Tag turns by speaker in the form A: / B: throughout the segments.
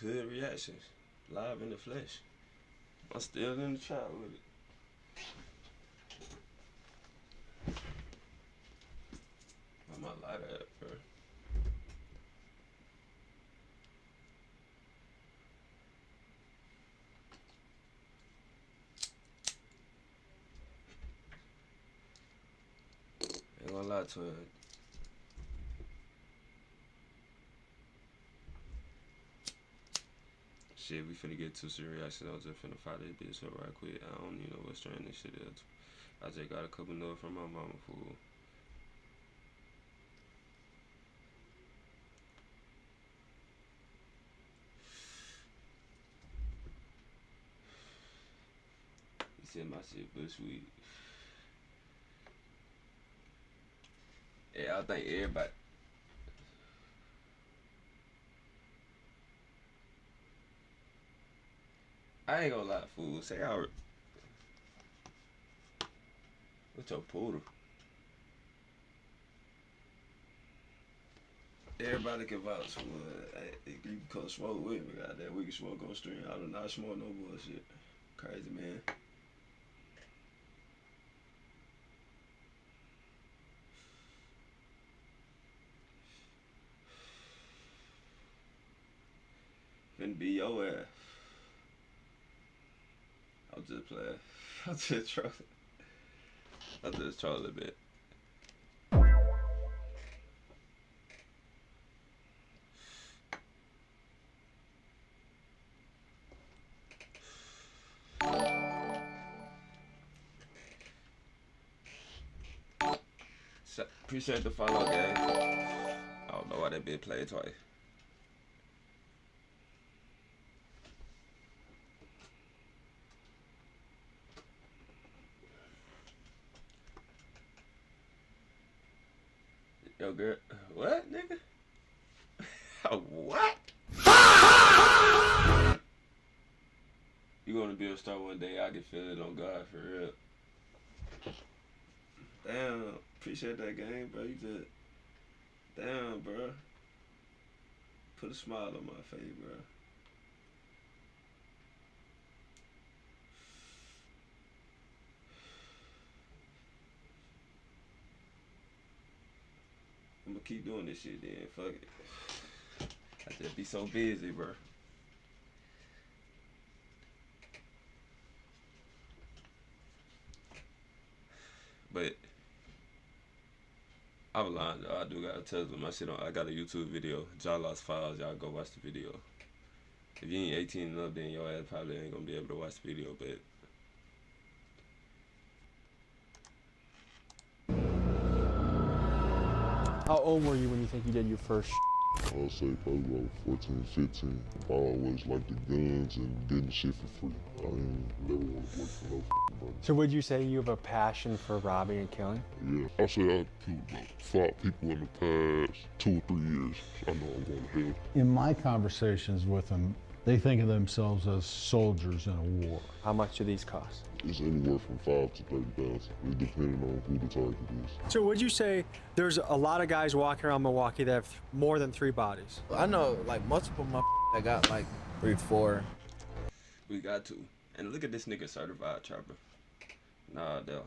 A: Good reactions, live in the flesh. I'm still in the trap with it. Where my lighter at, bro? Ain't gonna lie to it. Shit, we finna get to some reactions. I was just finna fire this bitch up right quick. I don't even know what strain this shit is. I just got a couple notes from my mama, fool. He said my shit bushweed. Yeah, I think everybody. I ain't gonna lie, fool. Say I. What's your poodle? Everybody can vouch for it. You can come smoke with me, goddamn. We can smoke on stream. I do not smoke no bullshit. Crazy, man. Finna be your ass. I'm just playing. I'm just trolling. I'm just trolling a bit. Appreciate the follow, gang. I don't know why that bitch played twice. Yo, girl. What, nigga? What? You gonna be a star one day, I can feel it on God, for real. Damn, appreciate that game, bro. You just, damn, bro. Put a smile on my face, bro. I'm gonna keep doing this shit then, fuck it. I just be so busy, bro. But I was lying though. I do got a Tesla. My shit on. I got a YouTube video. Jaiblazeup files. Y'all go watch the video. If you ain't 18 and up, then your ass probably ain't gonna be able to watch the video. But
B: how old were you when you think you did your first?
C: I'll say probably about 14, 15. I always liked the guns and getting shit for free. I ain't never want to work for no money.
B: So would you say you have a passion for robbing and killing?
C: Yeah, I'll say I killed about 5 people in the past 2 or 3 years. I know I'm going to hell.
D: In my conversations with them, they think of themselves as soldiers in a war.
B: How much do these cost?
C: It's anywhere from 5 to 30,000. It depending on who the target is.
B: So would you say there's a lot of guys walking around Milwaukee that have more than 3 bodies?
E: I know like multiple that got like 3, 4.
A: we got to. And look at this nigga certified trapper. Nah, though.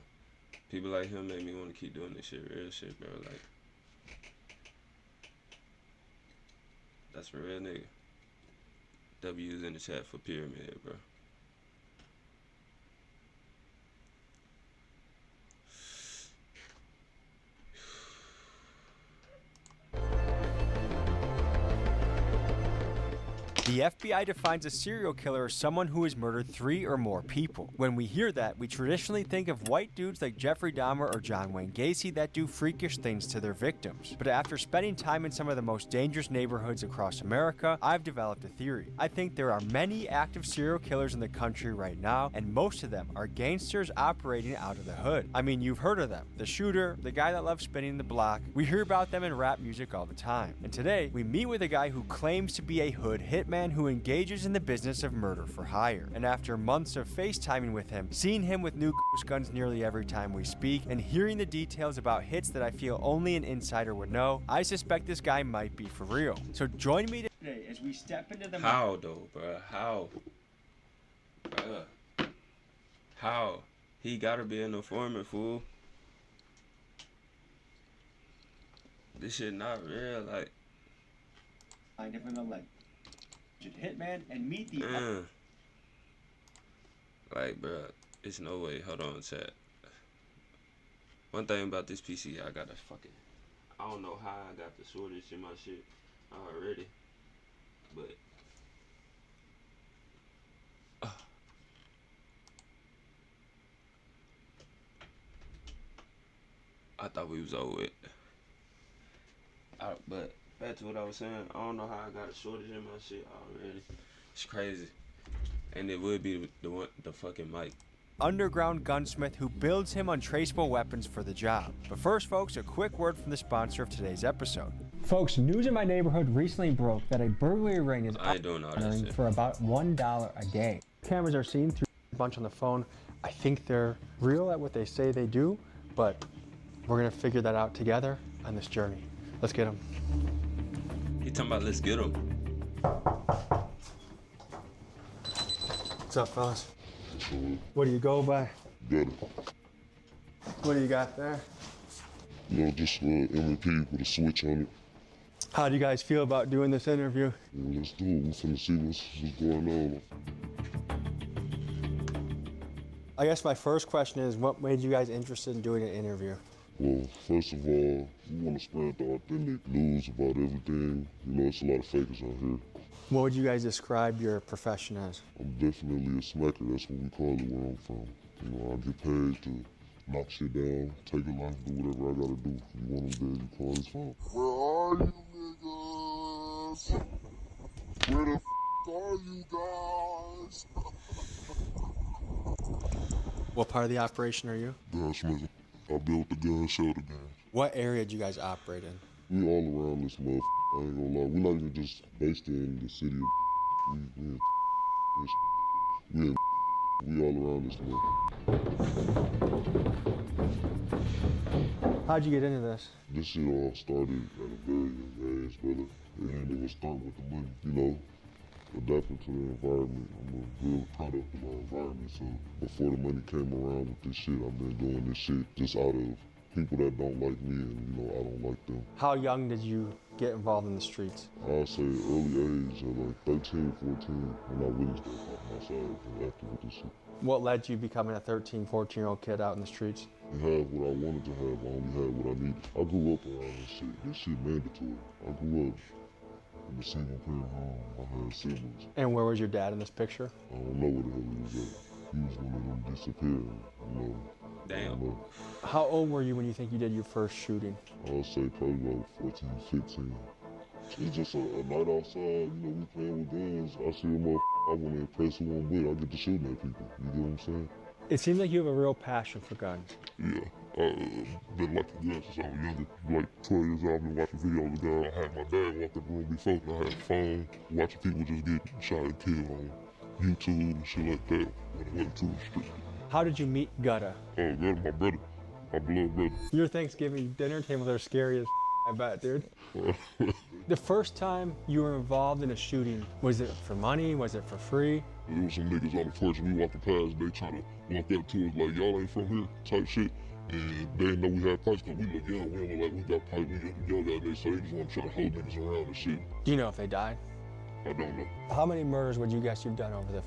A: People like him make me want to keep doing this shit. Real shit, bro. Like, that's for real nigga. W's in the chat for pyramid, bro.
B: The FBI defines a serial killer as someone who has murdered 3 or more people. When we hear that, we traditionally think of white dudes like Jeffrey Dahmer or John Wayne Gacy that do freakish things to their victims. But after spending time in some of the most dangerous neighborhoods across America, I've developed a theory. I think there are many active serial killers in the country right now, and most of them are gangsters operating out of the hood. I mean, you've heard of them. The shooter, the guy that loves spinning the block. We hear about them in rap music all the time. And today, we meet with a guy who claims to be a hood hitman who engages in the business of murder for hire. And after months of FaceTiming with him, seeing him with new ghost guns nearly every time we speak, and hearing the details about hits that I feel only an insider would know, I suspect this guy might be for real. So join me Today, as we step into the
A: How though, bruh? How? Bruh. How? He gotta be an informant, fool. This shit not real, like.
B: mind of an alleged hitman and meet the
A: Like, bruh, it's no way. Hold on, chat. One thing about this PC, I got I don't know how I got the shortest in my shit already, but I thought we was over it. But back to what I was saying, I don't know how I got a shortage in my shit already. It's crazy, and it would be the fucking mic.
B: underground gunsmith who builds him untraceable weapons for the job. But first, folks, a quick word from the sponsor of today's episode. Folks, news in my neighborhood recently broke that a burglary ring is operating for about $1 a day. Cameras are seen through a bunch on the phone. I think they're real at what they say they do, but we're gonna figure that out together on this journey. Let's get them.
A: He talking about let's get him.
B: What's up, fellas? What do you go by?
C: Got it.
B: What do you got there?
C: You know, just MVP with a switch on it.
B: How do you guys feel about doing this interview?
C: Yeah, let's do it. We're finna see what's going on.
B: I guess my first question is, what made you guys interested in doing an interview?
C: Well, first of all, we want to spread the authentic news about everything. You know, it's a lot of fakers out here.
B: What would you guys describe your profession as?
C: I'm definitely a smacker. That's what we call it where I'm from. You know, I get paid to knock shit down, take a life, do whatever I gotta do. You want them dead, you call his phone. Where are you niggas? Where the are you guys?
B: What part of the operation are you?
C: Gunsmith. I built the gun, showed the gun.
B: What area do you guys operate in?
C: We all around this motherfucker. I ain't gonna lie. We're not even just based in the city of we all around this motherfucker.
B: How'd you get into this?
C: This shit all started at a very young age, brother. And it will start with the money, you know, adapting to the environment. I'm a real product of our environment. So before the money came around with this shit, I've been doing this shit just out of people that don't like me and, you know, I don't like them.
B: How young did you get involved in the streets?
C: I'll say early age, at like 13, 14, when I really started popping outside and acting with this shit.
B: What led to you becoming a 13, 14-year-old kid out in the streets?
C: I had what I wanted to have, I only had what I needed. I grew up around this shit. This shit mandatory. I grew up in a single parent home. I had siblings.
B: And where was your dad in this picture?
C: I don't know where the hell he was at. He was one of them disappearing, you know.
A: Damn.
B: How old were you when you think you did your first shooting?
C: I'll say probably about 14, 15. It's just a night outside, you know, we playing with guns. I see a motherfucker, I want to impress who I'm with. I get to shooting at people, you get what I'm saying?
B: It seems like you have a real passion for guns.
C: Yeah, I've been liking guns since I was younger. Like 12 years old, I've been watching videos of guns. I had my dad walk the room before, and I had a phone, watching people just get shot and killed on YouTube and shit like that when I went to the street.
B: How did you meet Gutta?
C: Oh, Gutta, my brother, my blood brother.
B: Your Thanksgiving dinner tables are scary as I bet, dude. The first time you were involved in a shooting, was it for money? Was it for free?
C: There was some niggas on the porch and we walking past, they trying to walk up to us like, y'all ain't from here, type shit. And they didn't know we had pipes because we look young, we don't look like we got pipes, we young out there, so they just want to try to hold niggas around and shit.
B: Do you know if they died?
C: I don't know.
B: How many murders would you guess you've done over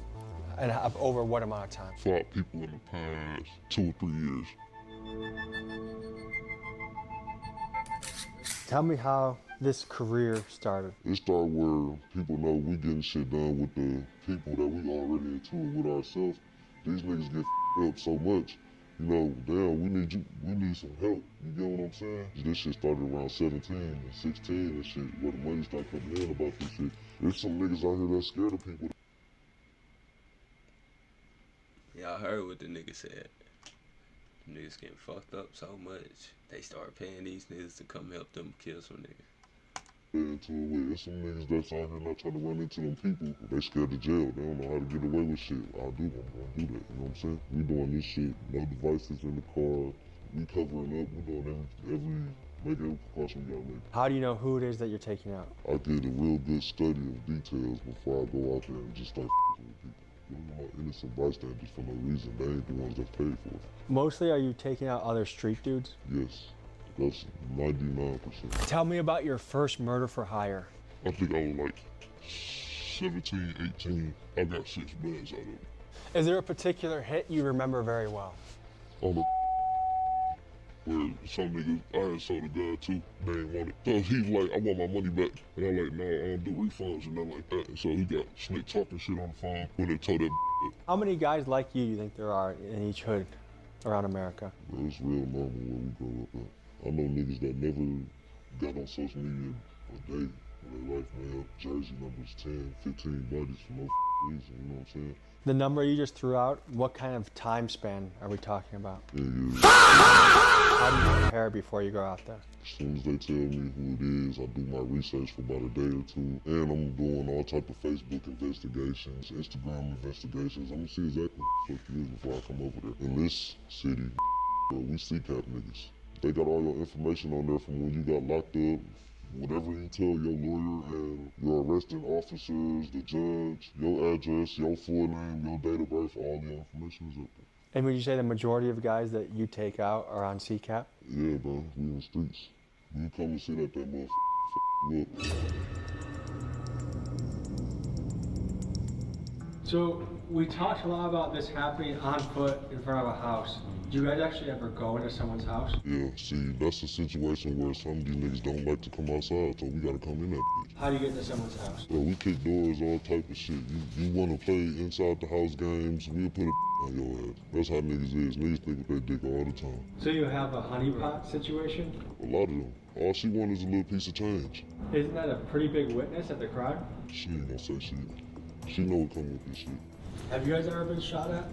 B: what amount of time?
C: 5 people in the past 2 or 3 years.
B: Tell me how this career started.
C: It started where people know we getting shit done with the people that we already into it with ourselves. These niggas get up so much, you know, damn, we need some help. You get what I'm saying? This shit started around 17 and 16 and shit, where the money started coming in about this shit. There's some niggas out here that's scared of people.
A: Y'all heard what the nigga said. Niggas getting fucked up so much, they start paying these niggas to come help them kill some niggas.
C: Into it with. There's some niggas that's out here not trying to run into them people. They scared of jail. They don't know how to get away with shit. I'm gonna do that. You know what I'm saying? We doing this shit. No devices in the car. We covering up. We doing every make every precaution we gotta make.
B: How do you know who it is that you're taking out?
C: I did a real good study of details before I go out there and just start with people. You know, my innocent bystanders for no reason. They ain't the ones that paid for it.
B: Mostly, are you taking out other street dudes?
C: Yes, that's 99%.
B: Tell me about your first murder for hire.
C: I think I was like 17, 18. I got 6 bands out of it.
B: Is there a particular hit you remember very well?
C: On the where some niggas, I had sold a guy too, they ain't want it. So he was like, I want my money back. And I'm like, no, I don't do refunds and nothing like that. And so he got snake talking shit on the phone when they told that up.
B: How many guys like you think there are in each hood around America?
C: Bro, it's real normal where we grow up at. I know niggas that never got on social media a day in their life, man. Jersey numbers 10, 15 bodies for no reason, you know what I'm saying?
B: The number you just threw out, what kind of time span are we talking about?
C: Yeah.
B: How do you prepare before you go out there?
C: As soon as they tell me who it is, I do my research for about a day or two. And I'm doing all type of Facebook investigations, Instagram investigations. I'm gonna see exactly what the fuck it is before I come over there. In this city, we see cap niggas. They got all your information on there from when you got locked up. Whatever you tell your lawyer and your arresting officers, the judge, your address, your full name, your date of birth, all your information is up there.
B: And would you say the majority of guys that you take out are on CCAP?
C: Yeah, bro, we in the streets. You come and sit at that motherfucker, look.
B: So we talked a lot about this happening on foot in front of a house. Do you guys actually ever go into someone's house?
C: Yeah, see, that's a situation where some of these niggas don't like to come outside, so we gotta come in that bitch.
B: How do you get into someone's house?
C: Bro, we kick doors, all type of shit. You wanna play inside the house games, we'll put a on your ass. That's how niggas is. Niggas think with their dick all the time.
B: So you have a honeypot situation?
C: A lot of them. All she want is a little piece of change.
B: Isn't that a pretty big witness at the crime?
C: She ain't gonna say shit. She know what come with this shit.
B: Have you guys ever been shot at?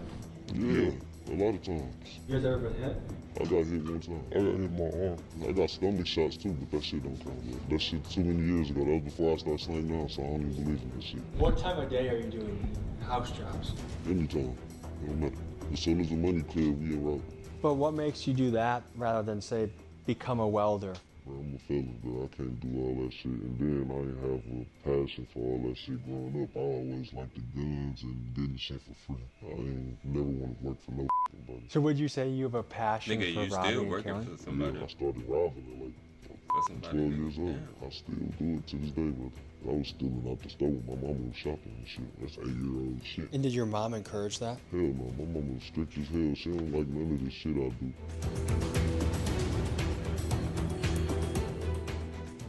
C: Yeah, a lot of times.
B: You guys ever been hit?
C: I got hit one time. I got hit in my arm. I got stomach shots too, but that shit don't count yet. That shit too many years ago. That was before I started slanging down, so I don't even believe in that shit.
B: What time of day are you doing house jobs?
C: Anytime. It don't matter. As soon as the money clear, we in route.
B: But what makes you do that rather than, say, become a welder?
C: Bro, I'm a fella, bro. I can't do all that shit. And then I ain't have a passion for all that shit growing up. I always liked the guns and getting shit for free. I ain't never want to work for no body.
B: So would you say you have a passion
A: Nigga,
B: for
A: you
B: robbing
A: still
B: and
A: working
B: killing?
A: for somebody.
C: Yeah, I started robbing at like
A: For somebody.
C: 12 years old.
A: Damn.
C: I still do it to this day, brother. I was stealing out the store when my mama was shopping and shit. That's 8-year-old shit.
B: And did your mom encourage that?
C: Hell no, my mama was strict as hell. She don't like none of this shit I do.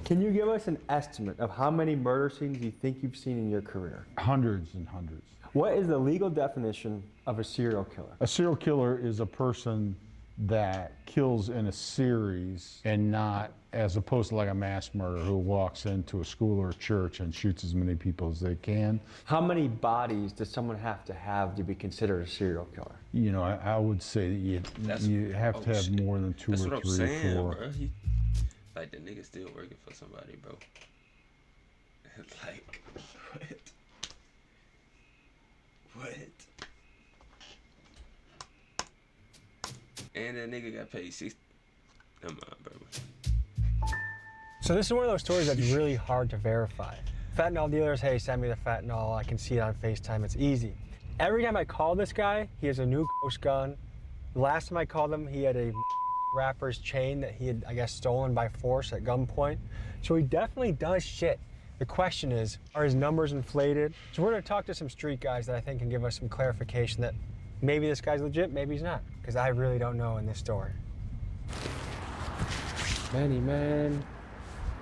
B: Can you give us an estimate of how many murder scenes you think you've seen in your career?
D: Hundreds and hundreds.
B: What is the legal definition of a serial killer?
D: A serial killer is a person that kills in a series and not as opposed to like a mass murderer who walks into a school or a church and shoots as many people as they can.
B: How many bodies does someone have to be considered a serial killer?
D: You know, I would say that you have to have more than 2
A: That's
D: or
A: what
D: 3
A: I'm saying,
D: or 4.
A: bro. Like, the nigga still working for somebody, bro. It's like, what? And that nigga got paid 60. Never mind, bro.
B: So this is one of those stories that's really hard to verify. Fentanyl dealers, hey, send me the fentanyl. I can see it on FaceTime. It's easy. Every time I call this guy, he has a new ghost gun. The last time I called him, he had a rapper's chain that he had, I guess, stolen by force at gunpoint. So he definitely does shit. The question is, are his numbers inflated? So we're gonna talk to some street guys that I think can give us some clarification that maybe this guy's legit, maybe he's not, because I really don't know in this story. Many men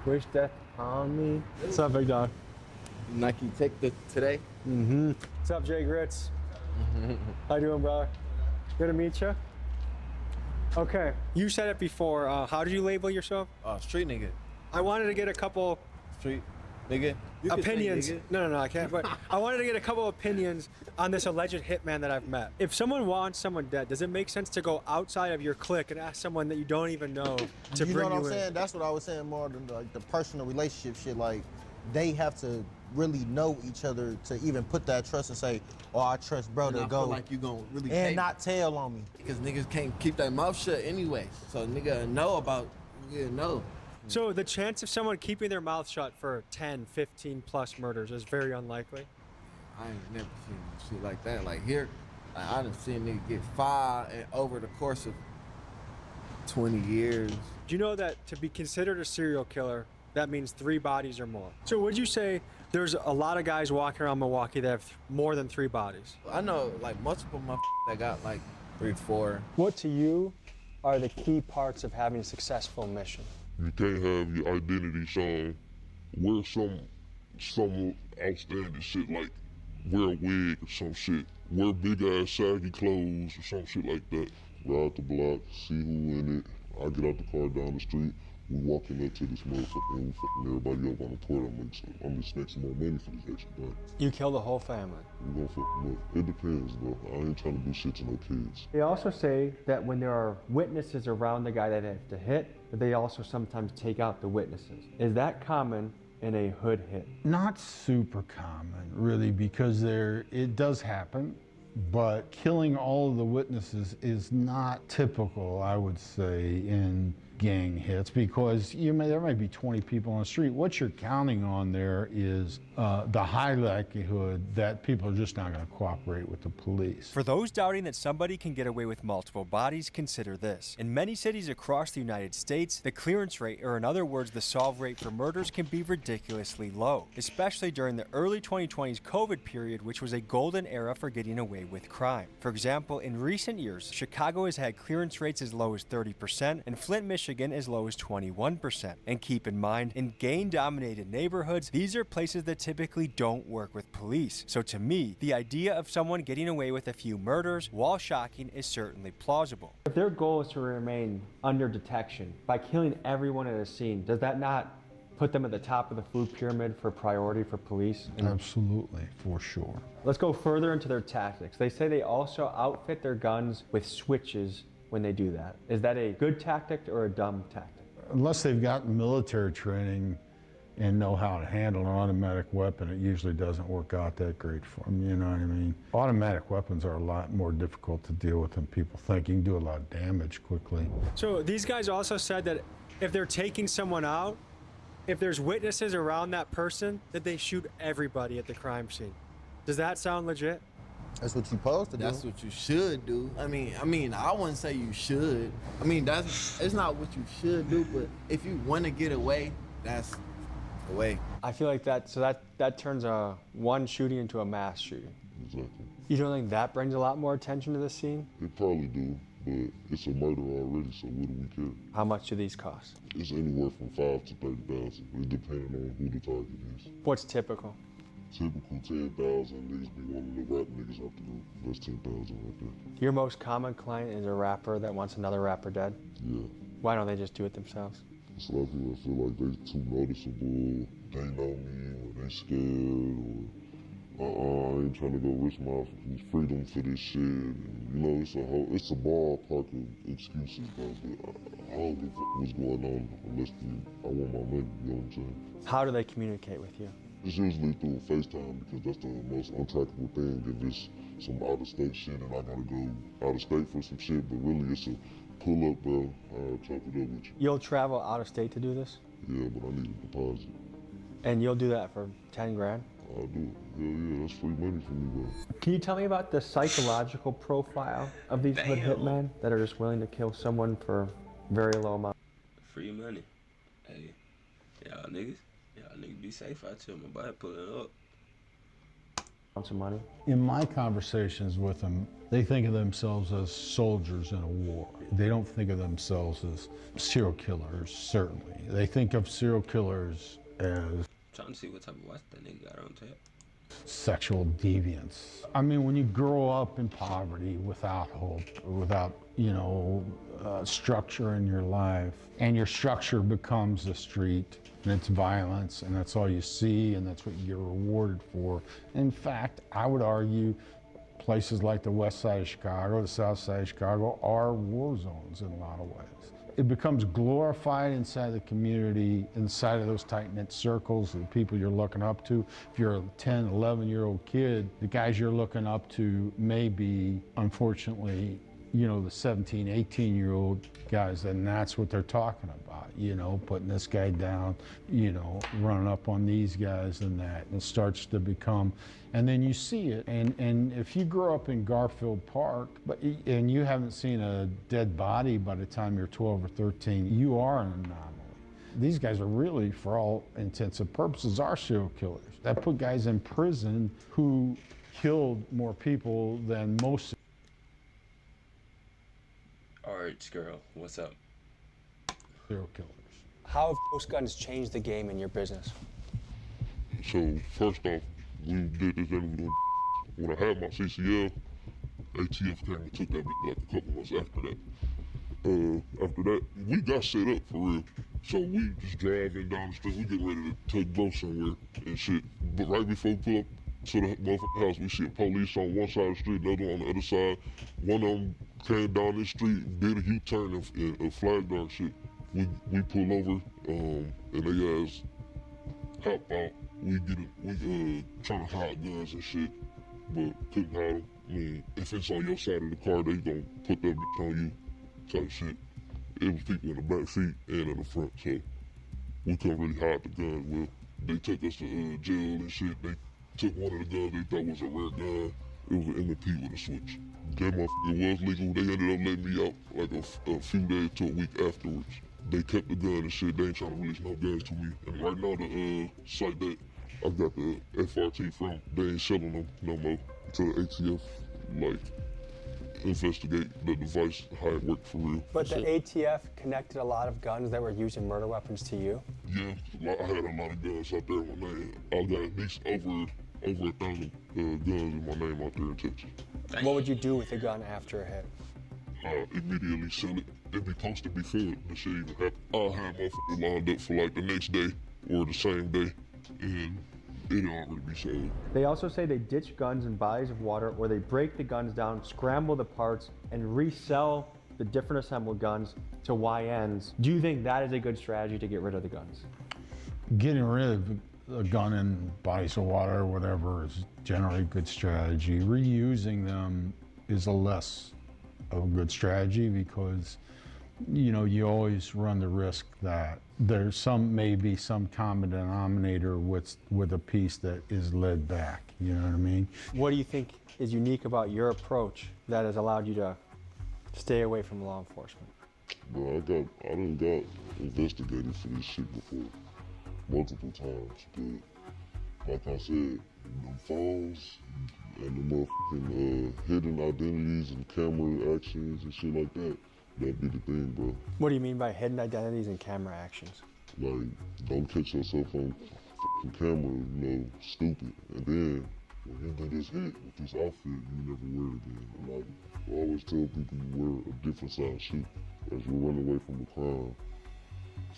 B: wish death on me. What's up, big dog?
E: Nike take the today.
B: Mm-hmm. What's up, Jay Grits? How you doing, brother? Good to meet you. Okay, you said it before. How did you label yourself?
E: Street nigga.
B: I wanted to get a couple
E: Street nigga. You can say
B: opinions.
E: nigga.
B: No, I can't. But I wanted to get a couple opinions on this alleged hitman that I've met. If someone wants someone dead, does it make sense to go outside of your clique and ask someone that you don't even know to
F: You
B: bring
F: know what
B: you
F: I'm
B: in?
F: saying? That's what I was saying more than like the personal relationship shit. Like they have to really know each other to even put that trust and say, "Oh, I trust bro
E: And
F: to
E: I
F: go,"
E: feel like you gonna really
F: and
E: pay
F: not tell on me.
E: because niggas can't keep their mouth shut anyway. So nigga know about Yeah, no.
B: So the chance of someone keeping their mouth shut for 10, 15 plus murders is very unlikely.
E: I ain't never seen shit like that. Like here, like, I done seen niggas get 5 and over the course of 20 years.
B: Do you know that to be considered a serial killer, that means 3 bodies or more? So would you say there's a lot of guys walking around Milwaukee that have more than 3 bodies?
E: I know like multiple motherfuckers that got like 3, 4.
B: What to you are the key parts of having a successful mission?
C: You can't have your identity shown. Wear some outstanding shit like wear a wig or some shit. Wear big ass saggy clothes or some shit like that. Ride the block, see who in it. I get out the car down the street. We walking up to this motherfucker and we fucking everybody up on the porch. I'm just making some more money for this extra body.
B: You kill the whole family.
C: We gonna fuck them up. It depends though. I ain't trying to do shit to no kids.
B: They also say that when there are witnesses around the guy that they have to hit, that they also sometimes take out the witnesses. Is that common in a hood hit?
D: Not super common, really, because it does happen, but killing all of the witnesses is not typical, I would say, in gang hits, because there might be 20 people on the street. What you're counting on there is the high likelihood that people are just not going to cooperate with the police.
B: For those doubting that somebody can get away with multiple bodies, consider this. In many cities across the United States, the clearance rate, or in other words, the solve rate for murders, can be ridiculously low, especially during the early 2020s COVID period, which was a golden era for getting away with crime. For example, in recent years, Chicago has had clearance rates as low as 30%, and Flint, Michigan as low as 21%. And keep in mind, in gang-dominated neighborhoods, these are places that typically don't work with police. So to me, the idea of someone getting away with a few murders, while shocking, is certainly plausible. If their goal is to remain under detection by killing everyone at a scene, does that not put them at the top of the food pyramid for priority for police?
D: Absolutely, for sure.
B: Let's go further into their tactics. They say they also outfit their guns with switches when they do that. Is that a good tactic or a dumb tactic?
D: Unless they've gotten military training and know how to handle an automatic weapon, it usually doesn't work out that great for them, you know what I mean? Automatic weapons are a lot more difficult to deal with than people think. You can do a lot of damage quickly.
B: So these guys also said that if they're taking someone out, if there's witnesses around that person, that they shoot everybody at the crime scene. Does that sound legit?
F: That's what you supposed to do.
E: That's what you should do. I mean, I wouldn't say you should. I mean, it's not what you should do, but if you want to get away, that's the way.
B: I feel like that turns a one shooting into a mass shooting.
C: Exactly.
B: You don't think that brings a lot more attention to the scene?
C: It probably do, but it's a murder already, so what do we care?
B: How much do these cost?
C: It's anywhere from 5 to 30,000. It depends on who the target is.
B: What's typical?
C: Typical 10,000, niggas be wanting to rap niggas out the roof. That's 10,000 right there.
B: Your most common client is a rapper that wants another rapper dead?
C: Yeah.
B: Why don't they just do it themselves?
C: It's a lot of people that feel like they too noticeable. They know me, or they scared, or I ain't trying to go risk my freedom for this shit. And, you know, it's a ballpark of excuses, though. But I don't give a fuck what's going on unless I want my money. You know what I'm saying?
B: How do they communicate with you?
C: It's usually through FaceTime because that's the most untrackable thing. If it's some out-of-state shit and I gotta go out-of-state for some shit, but really it's a pull up, bro. I'll chop it up with you.
B: You'll travel out of state to do this?
C: Yeah, but I need a deposit.
B: And you'll do that for 10 grand?
C: I'll do it. Hell yeah, that's free money for me, bro.
B: Can you tell me about the psychological profile of these hood hitmen that are just willing to kill someone for very low amount?
A: Free money. Hey, y'all niggas be safe out here. My body pulling up.
B: Some money?
D: In my conversations with them, they think of themselves as soldiers in a war. They don't think of themselves as serial killers, certainly. They think of serial killers as
A: Trying to see what type of watch that nigga got on tap.
D: sexual deviants. I mean, when you grow up in poverty without hope, without, structure in your life, and your structure becomes the street, and it's violence, and that's all you see, and that's what you're rewarded for. In fact, I would argue places like the west side of Chicago, the south side of Chicago are war zones in a lot of ways. It becomes glorified inside the community, inside of those tight-knit circles, the people you're looking up to. If you're a 10, 11-year-old kid, the guys you're looking up to may be, unfortunately, you know, the 17, 18-year-old guys, and that's what they're talking about, you know, putting this guy down, you know, running up on these guys and that. And it starts to become, and then you see it. And if you grow up in Garfield Park, and you haven't seen a dead body by the time you're 12 or 13, you are an anomaly. These guys are really, for all intents and purposes, are serial killers. That put guys in prison who killed more people than most.
A: Arch girl, what's up?
D: Serial killers.
B: How have ghost guns changed the game in your business?
C: So first off, we did this interview. When I had my CCL, ATF came and took that like a couple months after that. After that, we got set up for real. So we just driving down the street, we getting ready to go somewhere and shit. But right before we pull up to the motherfucking house, we see police on one side of the street, another on the other side. One of them came down the street, did a U-turn and flagged our shit. We pull over, and they ass hop out. We trying to hide guns and shit, but couldn't hide them. I mean, if it's on your side of the car, they gonna put that bitch on you, type shit. It was people in the back seat and in the front, so we couldn't really hide the guns well. They took us to jail and shit. They took one of the guns they thought was a rare gun. It was an M&P with a switch. That motherfucker was legal. They ended up letting me out like a few days to a week afterwards. They kept the gun and shit. They ain't trying to release no guns to me. And right now the site that I got the FRT from, they ain't selling them no more until the ATF like investigate the device, how it worked for real.
B: But the ATF connected a lot of guns that were used in murder weapons to you?
C: Yeah, I had a lot of guns out there in my name. I got at least over 1,000 guns in my name out there in Texas.
B: What would you do with a gun after a hit?
C: Immediately sell it. It'd be posted before the shit even happened. I'll have motherfuckers lined up for like the next day or the same day, and it'll already be sold.
B: They also say they ditch guns in bodies of water, or they break the guns down, scramble the parts, and resell the different assembled guns to YNs. Do you think that is a good strategy to get rid of the guns?
D: Getting rid of a gun in bodies of water or whatever is generally a good strategy. Reusing them is a less of a good strategy because, you know, you always run the risk that there's maybe some common denominator with a piece that is led back. You know what I mean? What do you think is unique about your approach that has allowed you to stay away from law enforcement?
C: Bro, I done got investigated for this shit before, multiple times. But like I said, the phones and the motherfucking hidden identities and camera actions and shit like that, that'd be the thing, bro.
B: What do you mean by hidden identities and camera actions?
C: Like, don't catch yourself on fucking camera, you know, stupid. And then, when you do this hit with this outfit, you never wear it again. And like, I always tell people you wear a different size shoe as you run away from a crime.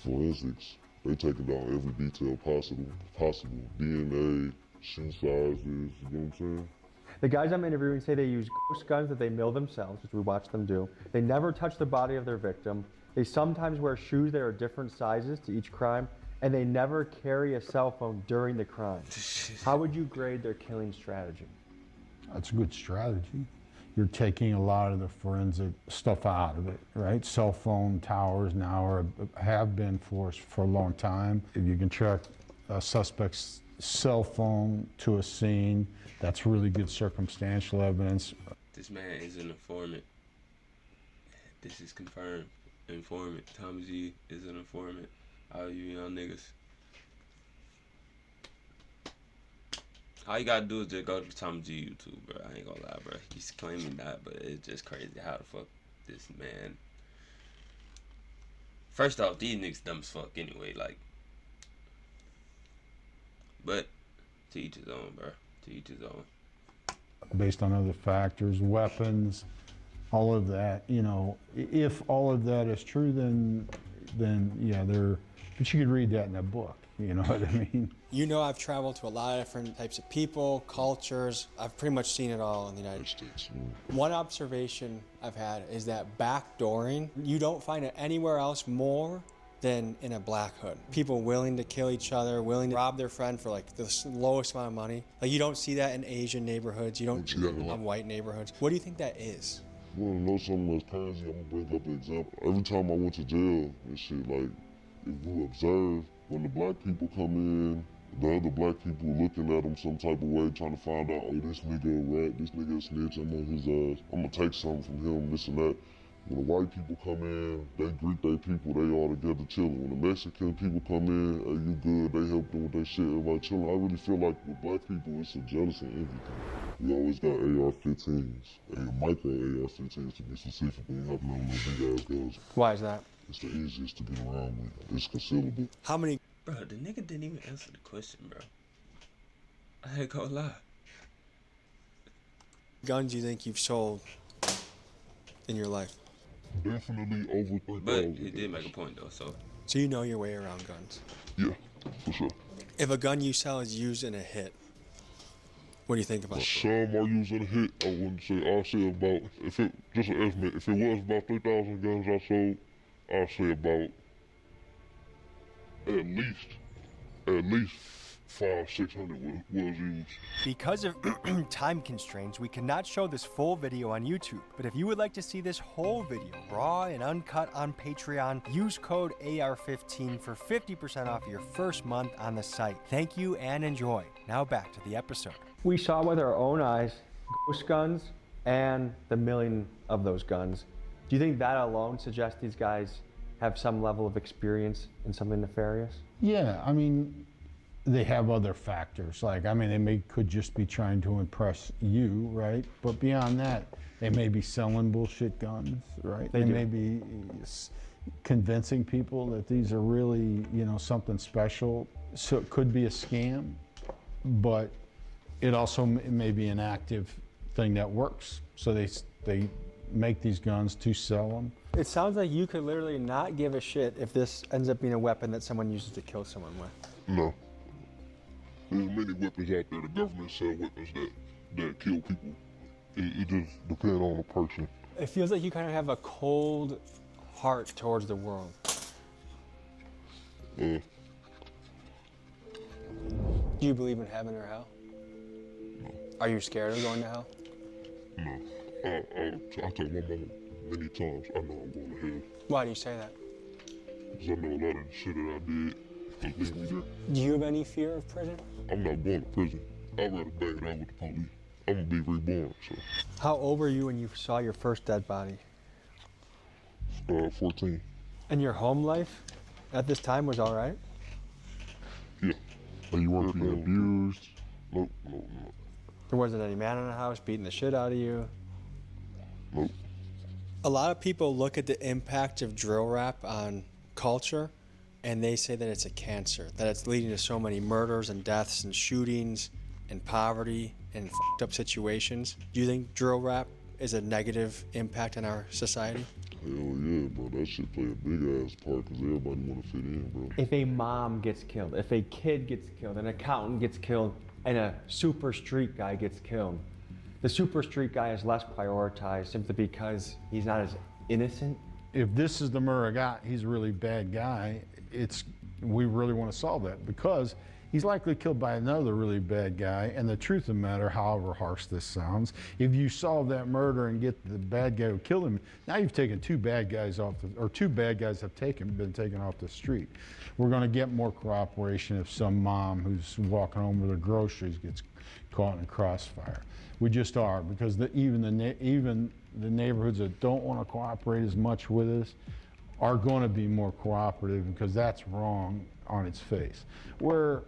C: Forensics, they taking down every detail possible. DNA, shoe sizes, you know what I'm saying?
B: The guys I'm interviewing say they use ghost guns that they mill themselves, which we watch them do. They never touch the body of their victim. They sometimes wear shoes that are different sizes to each crime, and they never carry a cell phone during the crime. How would you grade their killing strategy?
D: That's a good strategy. You're taking a lot of the forensic stuff out of it, right? Cell phone towers now have been for a long time. If you can track a suspect's cell phone to a scene, that's really good circumstantial evidence.
A: This man is an informant. This is confirmed. Informant. Tommy G is an informant. All you young niggas. All you gotta do is just go to Tommy G YouTube, bro. I ain't gonna lie, bro. He's claiming that, but it's just crazy how the fuck this man. First off, these niggas dumb as fuck anyway, like. But to each his own, bro. To each his own.
D: Based on other factors, weapons, all of that, you know, if all of that is true, then yeah, but you could read that in a book, you know what I mean?
B: You know, I've traveled to a lot of different types of people, cultures. I've pretty much seen it all in the United States. One observation I've had is that backdooring, you don't find it anywhere else more than in a black hood. People willing to kill each other, willing to rob their friend for like the lowest amount of money. Like you don't see that in Asian neighborhoods, you don't see that in white neighborhoods. What do you think that is?
C: You wanna know something that's crazy? I'm gonna bring up an example. Every time I went to jail and shit, like, if you observe, when the black people come in, the other black people looking at them some type of way, trying to find out, oh, this nigga a rat, this nigga a snitch, I'm on his ass, I'm gonna take something from him, this and that. When the white people come in, they greet their people, they all together chilling. When the Mexican people come in, hey, you good, they help them with their shit, everybody chilling. I really feel like with black people, it's a jealousy and everything. We always got AR-15s, micro AR-15s to be specific, we ain't have no little big ass guns.
B: Why is that?
C: It's the easiest to get around with. It's concealable.
B: How many
A: Bro, the nigga didn't even answer the question, bro. I ain't gonna lie.
B: guns do you think you've sold in your life?
C: Definitely over 3,000.
A: But he did make a point, though, so.
B: So you know your way around guns.
C: Yeah, for sure.
B: If a gun you sell is used in a hit, what do you think about it?
C: Some are using a hit. I wouldn't say. I'll say about, if it, just an estimate, if it was about 3,000 guns I sold, I'll say about at least 500-600 was used.
B: Because of time constraints, we cannot show this full video on YouTube. But if you would like to see this whole video, raw and uncut on Patreon, use code AR15 for 50% off your first month on the site. Thank you and enjoy. Now back to the episode. We saw with our own eyes ghost guns and the milling of those guns. Do you think that alone suggests these guys have some level of experience in something nefarious?
D: Yeah, I mean, they have other factors. Like, I mean, could just be trying to impress you, right? But beyond that, they may be selling bullshit guns, right? They may be convincing people that these are really, something special. So it could be a scam, but it also may be an active thing that works. So they make these guns to sell them.
B: It sounds like you could literally not give a shit if this ends up being a weapon that someone uses to kill someone with.
C: No. There's many weapons out there. The government sell weapons that kill people. It just depends on the person.
B: It feels like you kind of have a cold heart towards the world.
C: Uh,
B: Do you believe in heaven or hell?
C: No.
B: Are you scared of going to hell?
C: No. I told my mama many times, I know I'm going to hell.
B: Why do you say that?
C: Because I know a lot of the shit that I did will lead me there.
B: Do you have any fear of prison?
C: I'm not going to prison. I'd rather bang it out with the police. I'm going to be reborn, so.
B: How old were you when you saw your first dead body?
C: 14.
B: And your home life at this time was all right?
C: Yeah.
F: But you weren't being abused?
C: Nope.
B: There wasn't any man in the house beating the shit out of you?
C: Nope.
B: A lot of people look at the impact of drill rap on culture and they say that it's a cancer, that it's leading to so many murders and deaths and shootings and poverty and fucked up situations. Do you think drill rap is a negative impact on our society?
C: Hell yeah, bro. That shit play a big ass part because everybody want to fit in, bro.
B: If a mom gets killed, if a kid gets killed, an accountant gets killed, and a super street guy gets killed, the super street guy is less prioritized simply because he's not as innocent.
D: If this is the murder guy, he's a really bad guy. We really want to solve that because he's likely killed by another really bad guy. And the truth of the matter, however harsh this sounds, if you solve that murder and get the bad guy who killed him, now you've taken two bad guys off, two bad guys have been taken off the street. We're going to get more cooperation if some mom who's walking home with her groceries gets caught in a crossfire. We just are, because even the neighborhoods that don't want to cooperate as much with us are going to be more cooperative because that's wrong on its face. Where,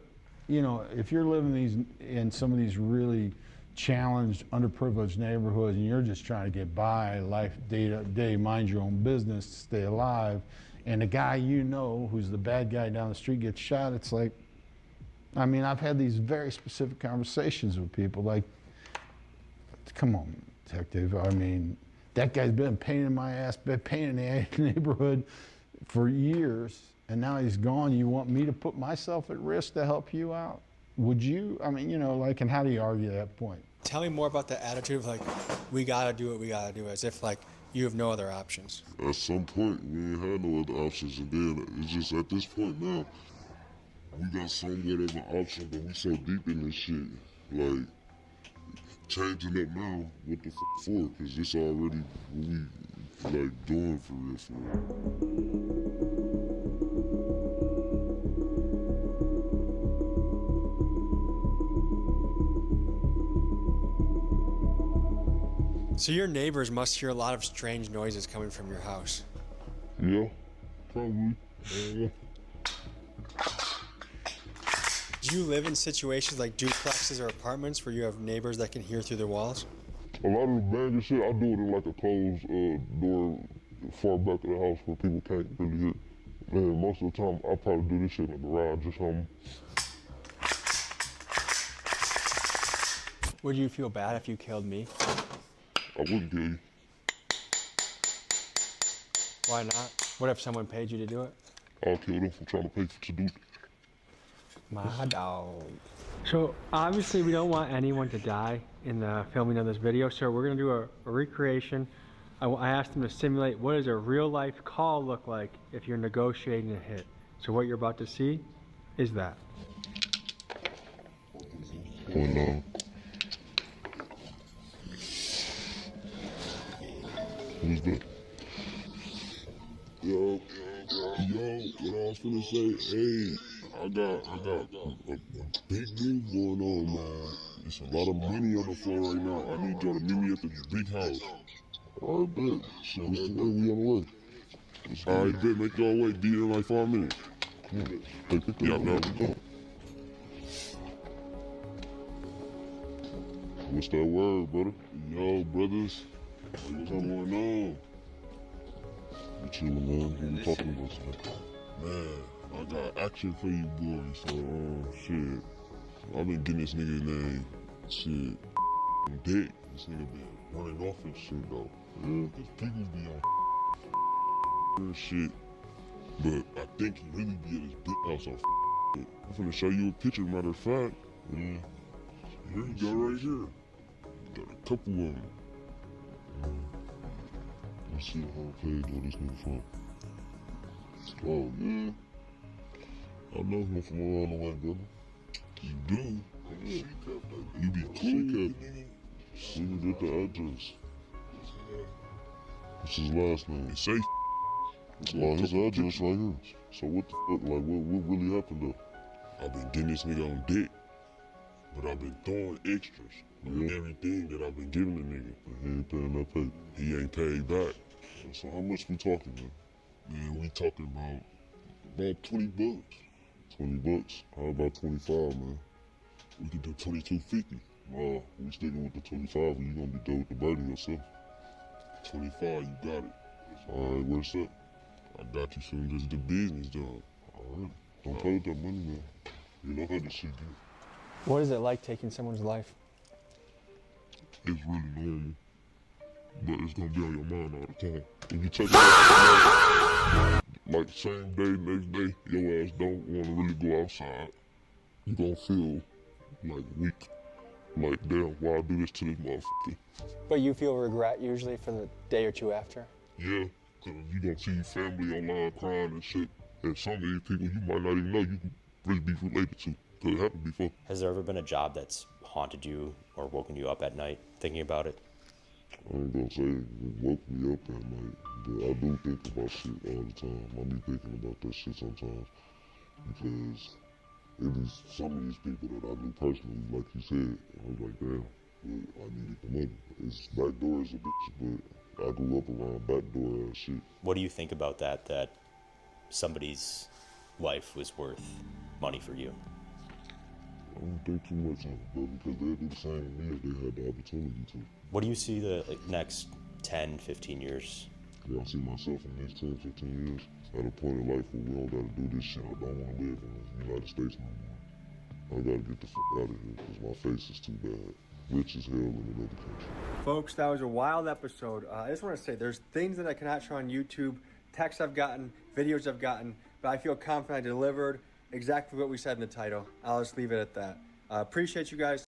D: if you're living in some of these really challenged, underprivileged neighborhoods and you're just trying to get by, life day to day, mind your own business, stay alive, and the guy who's the bad guy down the street gets shot, it's like, I've had these very specific conversations with people like, come on, detective, that guy's been a pain in my ass, been a pain in the neighborhood for years, and now he's gone. You want me to put myself at risk to help you out? Would you? And how do you argue that point?
B: Tell me more about the attitude of we gotta do what we gotta do, as if you have no other options.
C: At some point, we ain't had no other options, and then it's just at this point now, we got somewhat of an option, but we so deep in this shit. changing up now. What the for? Because it's already what we like doing for real, for real.
B: So your neighbors must hear a lot of strange noises coming from your house.
C: Yeah, probably. Yeah.
B: Do you live in situations like duplexes or apartments where you have neighbors that can hear through the walls?
C: A lot of the banging shit, I do it in like a closed door far back of the house where people can't really hear. Man, most of the time, I probably do this shit in the garage or something.
B: Would you feel bad if you killed me?
C: I wouldn't kill you.
B: Why not? What if someone paid you to do it?
C: I'll kill them for trying to pay to do it.
B: My dog. So obviously we don't want anyone to die in the filming of this video, so we're gonna do a recreation. I asked them to simulate what does a real life call look like if you're negotiating a hit. So what you're about to see is that.
C: Going on. Who's that? Yo, what I was finna say, hey, I got a big move going on, man. There's a lot of money on the floor right now. I need y'all to meet me at this big house. All right, bet. So what's the way? We on the way. All right, bet. Make y'all wait. Be there in like 5 minutes. Yeah, now we go. What's that word, brother? Yo, brothers. What's going on? You chillin', man. Who you talking about today? Man, I got action for you boys, so, shit. I've been getting this nigga name, shit, dick. This nigga been running off and shit, though. Yeah, cause people be on and shit. But I think he really be at his dick house on shit. I'm finna show you a picture, matter of fact. Yeah. Here you go, right here. Got a couple of them. Let's see how page where this nigga from. Oh, yeah. I know him from around the way, brother. You do? Yeah. You be cool. See me get the address. What's his last name? It's safe. Well, his address right here. So what the fuck, like, what really happened though? I've been getting this nigga on dick, but I've been throwing extras on everything that I've been giving the nigga. But he ain't paying that pay. He ain't paid back. So how much we talking, man? Man, we talking about 20 bucks. 20 bucks? How about 25, man? We can do 22.50. Nah, we sticking with the 25 or you gonna be done with the birdie yourself. 25, you got it. Alright, where's that? I got you soon as the business done. Alright. Don't play with that money, man. You know how this shit get.
B: What is it like taking someone's life?
C: It's really normal. But it's gonna be on your mind all the time. If you take it like same day, next day, your ass don't wanna really go outside. You gonna feel like weak. Like, damn, why I do this to this motherfucker?
B: But you feel regret usually for the day or two after?
C: Yeah, cause you gonna see your family online crying and shit. And some of these people you might not even know you can really be related to. Cause it happened before.
G: Has there ever been a job that's haunted you or woken you up at night thinking about it?
C: I ain't gonna say it woke me up at night, but I do think about shit all the time. I be thinking about that shit sometimes because it is some of these people that I knew personally, like you said, I was like, damn, but I needed the money. It's backdoor as a bitch, but I grew up around backdoor ass shit.
G: What do you think about that somebody's life was worth money for you?
C: I don't think too much of it, bro, because they'd do the same to me if they had the opportunity to.
G: What do you see the next 10, 15 years?
C: Yeah, I see myself in the next 10, 15 years at a point in life where we don't gotta do this shit. I don't wanna live in the United States no more. I gotta get the fuck out of here because my face is too bad. Rich as hell in another country.
B: Folks, that was a wild episode. I just want to say there's things that I cannot show on YouTube, texts I've gotten, videos I've gotten, but I feel confident I delivered exactly what we said in the title. I'll just leave it at that. Appreciate you guys.